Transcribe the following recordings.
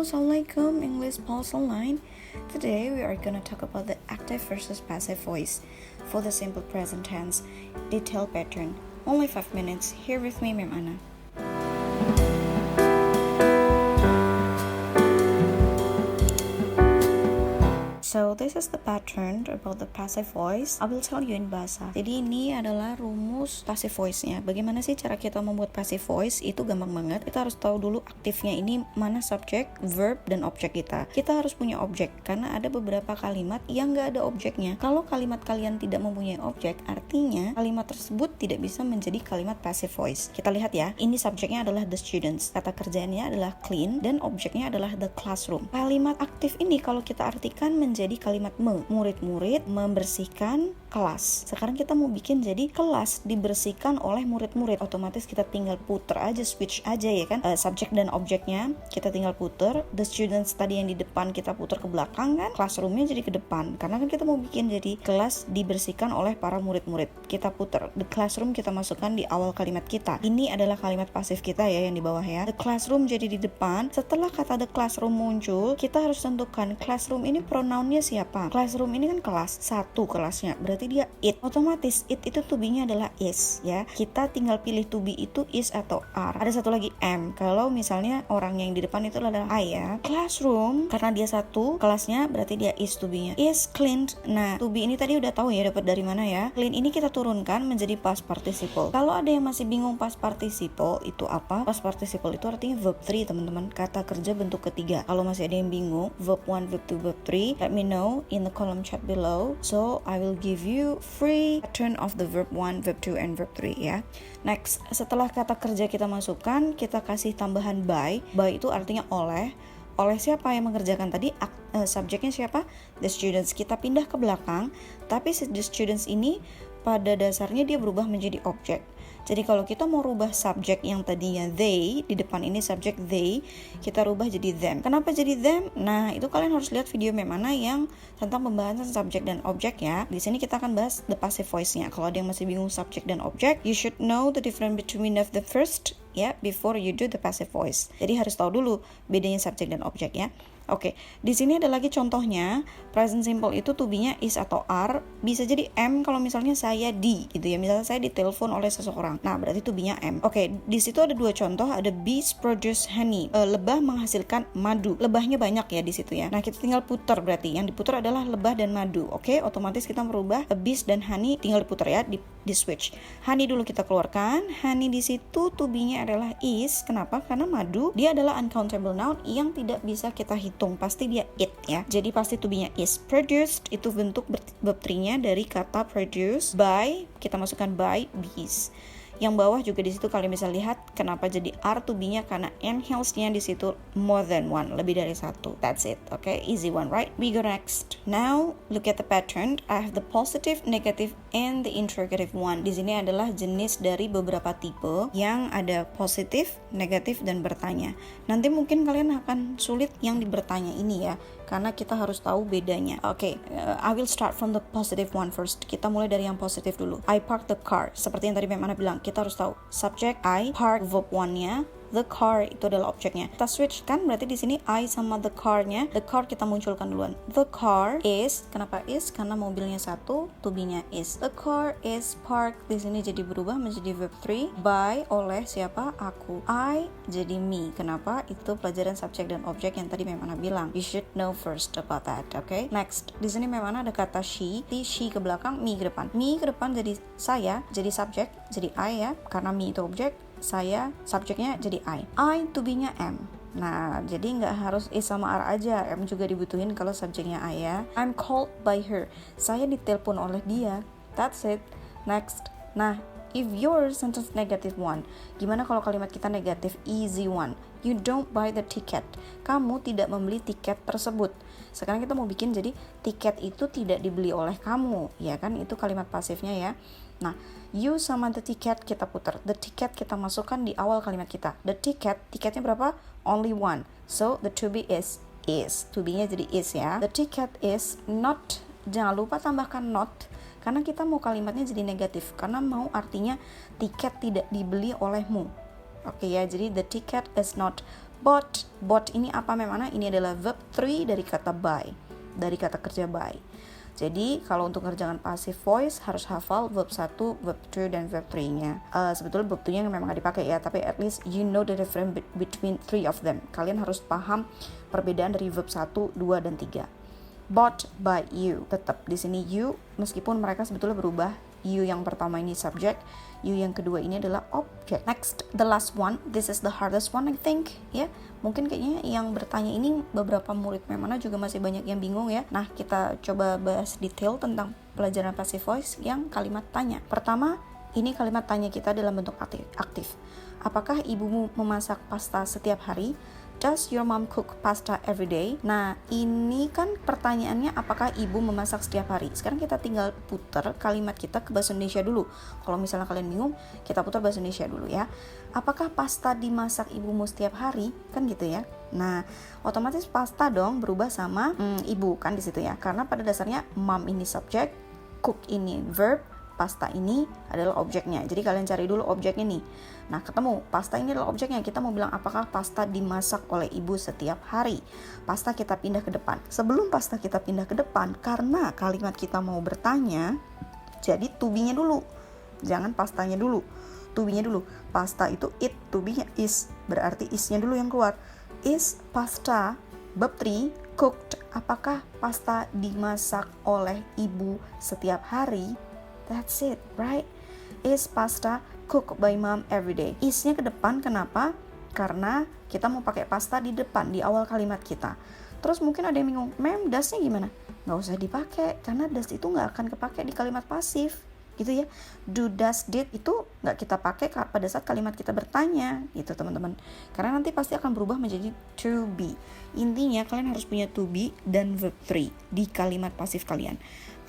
Halo, Assalamualaikum, English Pulse Online. Today we are gonna talk about the active versus passive voice for the simple present tense detail pattern. Only 5 minutes. Here with me, Ma'am Anna. So this is the pattern about the passive voice. I will tell you in bahasa. Jadi ini adalah rumus passive voice-nya. Bagaimana sih cara kita membuat passive voice? Itu gampang banget. Kita harus tahu dulu aktifnya ini mana subjek, verb, dan objek kita. Kita harus punya objek karena ada beberapa kalimat yang nggak ada objeknya. Kalau kalimat kalian tidak mempunyai objek, artinya kalimat tersebut tidak bisa menjadi kalimat passive voice. Kita lihat ya. Ini subjeknya adalah the students. Kata kerjanya adalah clean dan objeknya adalah the classroom. Kalimat aktif ini kalau kita artikan menjadi kalimat murid-murid membersihkan kelas. Sekarang kita mau bikin jadi kelas dibersihkan oleh murid-murid. Otomatis kita tinggal puter aja, switch aja ya kan. Subjek dan objeknya kita tinggal puter. The students tadi yang di depan kita puter ke belakang kan. Classroomnya jadi ke depan. Karena kan kita mau bikin jadi kelas dibersihkan oleh para murid-murid. Kita puter. The classroom kita masukkan di awal kalimat kita. Ini adalah kalimat pasif kita ya yang di bawah ya. The classroom jadi di depan. Setelah kata the classroom muncul, kita harus tentukan classroom ini pronounnya siapa. Classroom ini kan kelas, satu kelasnya. Berarti dia it. Otomatis it itu to be-nya adalah is ya. Kita tinggal pilih to be itu is atau are. Ada satu lagi am. Kalau misalnya orang yang di depan itu adalah I ya. Classroom karena dia satu kelasnya berarti dia is to be-nya. Is cleaned. Nah, to be ini tadi udah tahu ya dapat dari mana ya. Clean ini kita turunkan menjadi past participle. Kalau ada yang masih bingung past participle itu apa? Past participle itu artinya verb 3 teman-teman. Kata kerja bentuk ketiga. Kalau masih ada yang bingung, verb 1, verb 2, verb 3, let me know in the column chat below. So I will give you free pattern of the verb 1, verb 2, and verb 3 ya. Next, setelah kata kerja kita masukkan, kita kasih tambahan by. By itu artinya oleh. Oleh siapa yang mengerjakan tadi? Subjeknya siapa? The students. Kita pindah ke belakang, tapi the students ini pada dasarnya dia berubah menjadi objek. Jadi kalau kita mau rubah subjek yang tadinya they, di depan ini subjek they, kita rubah jadi them. Kenapa jadi them? Nah, itu kalian harus lihat video mana yang tentang pembahasan subjek dan objek ya. Di sini kita akan bahas the passive voice-nya. Kalau ada yang masih bingung subjek dan objek, you should know the difference between of the first ya before you do the passive voice. Jadi harus tahu dulu bedanya subjek dan objek ya. Oke, di sini ada lagi contohnya. Present simple itu to be-nya is atau are, bisa jadi am kalau misalnya saya di gitu ya. Misalnya saya ditelepon oleh seseorang. Nah, berarti to be-nya am. Oke, di situ ada dua contoh, ada bees produce honey. Lebah menghasilkan madu. Lebahnya banyak ya di situ ya. Nah, kita tinggal putar berarti. Yang diputar adalah lebah dan madu. Oke, otomatis kita merubah bees dan honey tinggal diputar ya, di switch. Honey dulu kita keluarkan. Honey di situ to be-nya adalah is. Kenapa? Karena madu dia adalah uncountable noun yang tidak bisa kita hitung, pasti dia it ya. Jadi pasti to be-nya is. Produced itu bentuk verb 3-nya dari kata produce by, kita masukkan by bees. Yang bawah juga di situ kalian bisa lihat kenapa jadi are to be-nya karena enhance-nya di situ more than one, lebih dari satu. That's it. Okay, easy one, right? We go next. Now look at the pattern. I have the positive, negative, and the interrogative one. Di sini adalah jenis dari beberapa tipe yang ada positif, negatif, dan bertanya. Nanti mungkin kalian akan sulit yang di bertanya ini ya, karena kita harus tahu bedanya. Oke, I will start from the positive one first. Kita mulai dari yang positif dulu. I park the car. Seperti yang tadi Ma'am Ana bilang, kita harus tahu subject I, park verb 1-nya, the car itu adalah objeknya. Kita switch kan, berarti di sini I sama the car-nya. The car kita munculkan duluan. The car is, kenapa is? Karena mobilnya satu, to be-nya is. The car is parked. Di sini jadi berubah menjadi verb 3 by, oleh siapa? Aku. I jadi me. Kenapa? Itu pelajaran subjek dan objek yang tadi Ma'am Ana bilang. You should know first about that. Okay? Next, di sini Ma'am Ana ada kata she. She ke belakang, me ke depan. Me ke depan jadi saya, jadi subjek, jadi I ya. Karena me itu objek, saya subjeknya jadi I to be-nya am. Nah, jadi nggak harus is sama are aja, am juga dibutuhin kalau subjeknya I ya. I'm called by her. Saya ditelepon oleh dia. That's it. Next. Nah, if your sentence negative one, gimana kalau kalimat kita negatif? Easy one. You don't buy the ticket. Kamu tidak membeli tiket tersebut. Sekarang kita mau bikin jadi tiket itu tidak dibeli oleh kamu, ya kan? Itu kalimat pasifnya ya. Nah, you sama the ticket kita putar. The ticket kita masukkan di awal kalimat kita. The ticket, tiketnya berapa? Only one. So, the to be is. To be-nya jadi is ya. The ticket is not. Jangan lupa tambahkan not. Karena kita mau kalimatnya jadi negatif. Karena mau artinya tiket tidak dibeli olehmu. Oke ya, jadi the ticket is not Bought ini apa memang? Ini adalah verb 3 dari kata buy, dari kata kerja buy. Jadi kalau untuk ngerjakan passive voice harus hafal verb 1, verb 2, dan verb 3-nya. Sebetulnya verb 2-nya memang gak dipakai ya, tapi at least you know the difference between 3 of them. Kalian harus paham perbedaan dari verb 1, 2, dan 3. Bought by you. Tetap di sini you, meskipun mereka sebetulnya berubah. You yang pertama ini subject, you yang kedua ini adalah object. Next, the last one. This is the hardest one I think. Ya, mungkin kayaknya yang bertanya ini beberapa murid Memana juga masih banyak yang bingung ya. Nah, kita coba bahas detail tentang pelajaran passive voice yang kalimat tanya. Pertama, ini kalimat tanya kita dalam bentuk aktif. Apakah ibumu memasak pasta setiap hari? Does your mom cook pasta every day? Nah, ini kan pertanyaannya apakah ibu memasak setiap hari. Sekarang kita tinggal putar kalimat kita ke bahasa Indonesia dulu. Kalau misalnya kalian bingung, kita putar bahasa Indonesia dulu ya. Apakah pasta dimasak ibumu setiap hari? Kan gitu ya. Nah, otomatis pasta dong berubah sama ibu kan di situ ya. Karena pada dasarnya mom ini subject, cook ini verb, pasta ini adalah objeknya. Jadi kalian cari dulu objeknya nih. Nah, ketemu. Pasta ini adalah objeknya. Kita mau bilang apakah pasta dimasak oleh ibu setiap hari. Pasta kita pindah ke depan. Sebelum pasta kita pindah ke depan, karena kalimat kita mau bertanya, jadi to be-nya dulu. Jangan pastanya dulu. To be-nya dulu. Pasta itu it, to be-nya is. Berarti is-nya dulu yang keluar. Is pasta, verb 3, cooked. Apakah pasta dimasak oleh ibu setiap hari? That's it, right? Is pasta cooked by mom every day? Is-nya ke depan, kenapa? Karena kita mau pakai pasta di depan, di awal kalimat kita. Terus mungkin ada yang bingung, ma'am, does-nya gimana? Nggak usah dipakai, karena does itu nggak akan kepake di kalimat pasif, gitu ya. Do, does, did itu nggak kita pakai pada saat kalimat kita bertanya, gitu teman-teman. Karena nanti pasti akan berubah menjadi to be. Intinya kalian harus punya to be dan verb 3 di kalimat pasif kalian.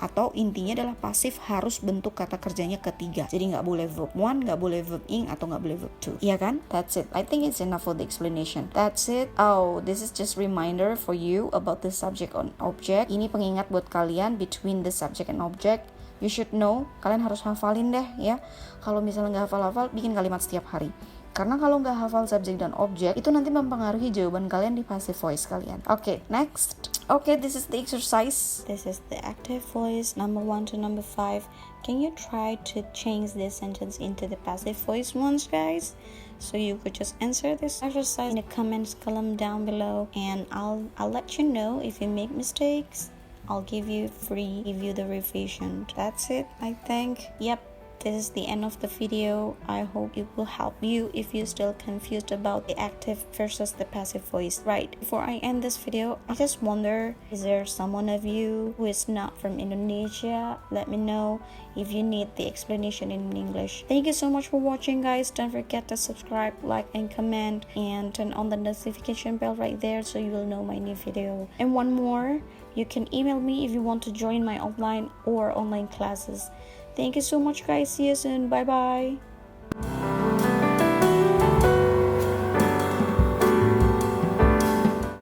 Atau intinya adalah pasif harus bentuk kata kerjanya ketiga. Jadi nggak boleh verb 1, nggak boleh verb ing, atau nggak boleh verb 2. Iya kan? That's it. I think it's enough for the explanation. That's it. Oh, this is just reminder for you about the subject and object. Ini pengingat buat kalian between the subject and object. You should know. Kalian harus hafalin deh ya. Kalau misalnya nggak hafal-hafal, bikin kalimat setiap hari. Karena kalau nggak hafal subjek dan objek, itu nanti mempengaruhi jawaban kalian di passive voice kalian. Okay, next. Okay, this is the exercise. This is the active voice, number 1 to number 5. Can you try to change this sentence into the passive voice once, guys? So you could just answer this exercise in the comments column down below, and I'll let you know if you make mistakes. I'll give you the revision. That's it, I think. Yep. This is the end of the video. I hope it will help you if you're still confused about the active versus the passive voice. Right, before I end this video, I just wonder, is there someone of you who is not from Indonesia? Let me know if you need the explanation in English. Thank you so much for watching, guys. Don't forget to subscribe, like, and comment, and turn on the notification bell right there so you will know my new video. And one more, you can email me if you want to join my offline or online classes. Thank you so much, guys. See you soon. Bye bye.